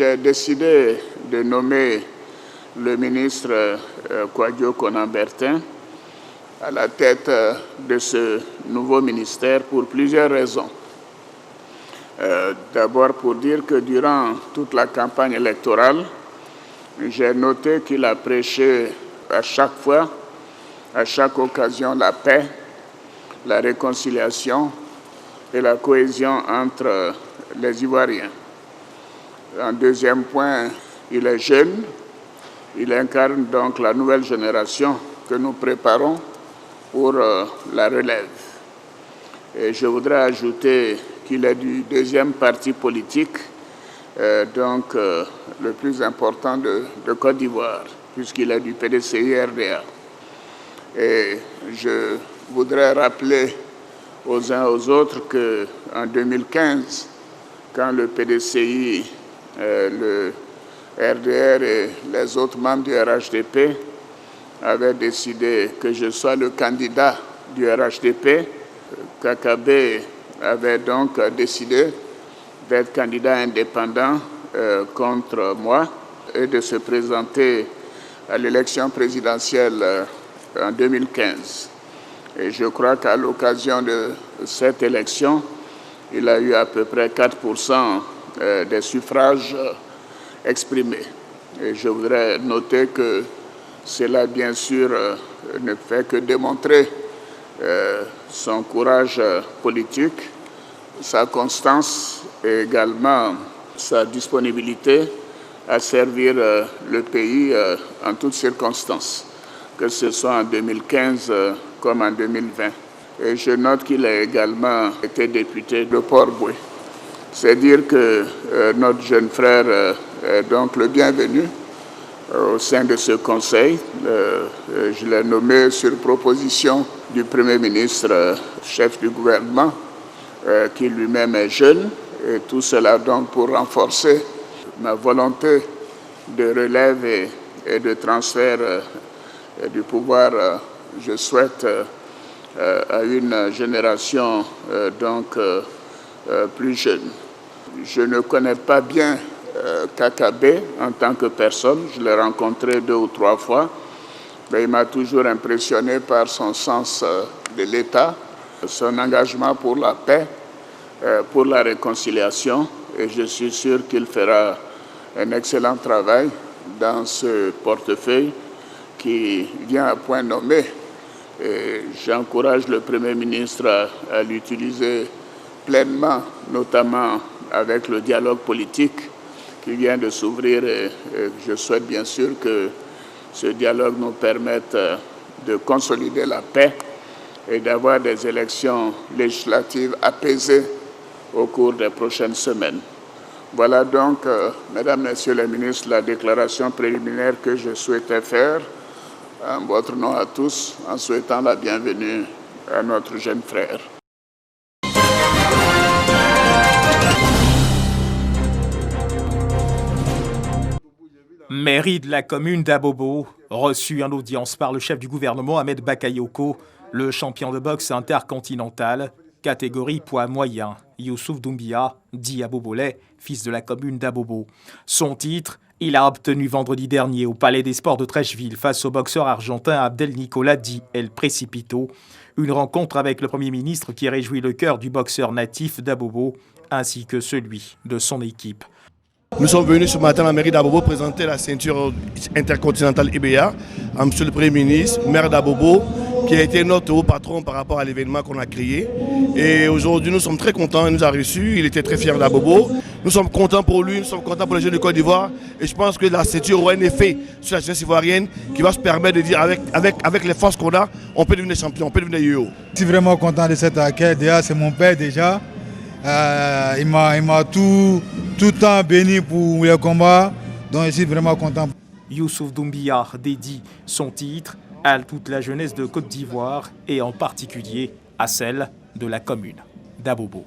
j'ai décidé de nommer le ministre Kouadio Konan-Bertin à la tête de ce nouveau ministère pour plusieurs raisons. D'abord pour dire que durant toute la campagne électorale, j'ai noté qu'il a prêché à chaque fois, à chaque occasion, la paix, la réconciliation et la cohésion entre les Ivoiriens. En deuxième point, il est jeune, il incarne donc la nouvelle génération que nous préparons pour la relève. Et je voudrais ajouter qu'il est du deuxième parti politique, le plus important de Côte d'Ivoire, puisqu'il est du PDCI-RDA. Et je voudrais rappeler aux uns aux autres qu'en 2015, quand le PDCI, le RDR et les autres membres du RHDP avaient décidé que je sois le candidat du RHDP, Kakabe avait donc décidé d'être candidat indépendant contre moi et de se présenter à l'élection présidentielle en 2015. Et je crois qu'à l'occasion de cette élection, il a eu à peu près 4% des suffrages exprimés. Et je voudrais noter que cela, bien sûr, ne fait que démontrer son courage politique, sa constance et également sa disponibilité à servir le pays en toutes circonstances, que ce soit en 2015 comme en 2020. Et je note qu'il a également été député de Port-Boué. C'est dire que notre jeune frère est donc le bienvenu au sein de ce conseil. Je l'ai nommé sur proposition du Premier ministre, chef du gouvernement, qui lui-même est jeune. Et tout cela donc pour renforcer ma volonté de relève et de transfert du pouvoir, je souhaite, à une génération plus jeune. Je ne connais pas bien Kakabe en tant que personne, je l'ai rencontré 2 ou 3 fois, mais il m'a toujours impressionné par son sens de l'État, son engagement pour la paix, pour la réconciliation, et je suis sûr qu'il fera un excellent travail dans ce portefeuille qui vient à point nommé. Et j'encourage le Premier ministre à l'utiliser pleinement, notamment avec le dialogue politique qui vient de s'ouvrir. Et je souhaite bien sûr que ce dialogue nous permette de consolider la paix et d'avoir des élections législatives apaisées au cours des prochaines semaines. Voilà donc, Mesdames, Messieurs les ministres, la déclaration préliminaire que je souhaitais faire en votre nom à tous, en souhaitant la bienvenue à notre jeune frère. Mairie de la commune d'Abobo, reçu en audience par le chef du gouvernement Ahmed Bakayoko, le champion de boxe intercontinental, catégorie poids moyen, Youssouf Doumbia, dit Abobolais, fils de la commune d'Abobo. Son titre, il a obtenu vendredi dernier au Palais des Sports de Trècheville face au boxeur argentin Abdel Nicolas dit El Precipito, une rencontre avec le Premier ministre qui réjouit le cœur du boxeur natif d'Abobo ainsi que celui de son équipe. Nous sommes venus ce matin à la mairie d'Abobo présenter la ceinture intercontinentale IBA à M. le Premier ministre, maire d'Abobo, qui a été notre haut patron par rapport à l'événement qu'on a créé. Et aujourd'hui, nous sommes très contents, il nous a reçus, il était très fier d'Abobo. Nous sommes contents pour lui, nous sommes contents pour les jeunes de Côte d'Ivoire. Et je pense que la ceinture aura un effet sur la jeunesse ivoirienne qui va se permettre de dire avec les forces qu'on a, on peut devenir champion, on peut devenir yo. Je suis vraiment content de cet accueil. Déjà, c'est mon père déjà. Il m'a tout le temps béni pour les combats, donc je suis vraiment content. Youssouf Doumbia dédie son titre à toute la jeunesse de Côte d'Ivoire et en particulier à celle de la commune d'Abobo.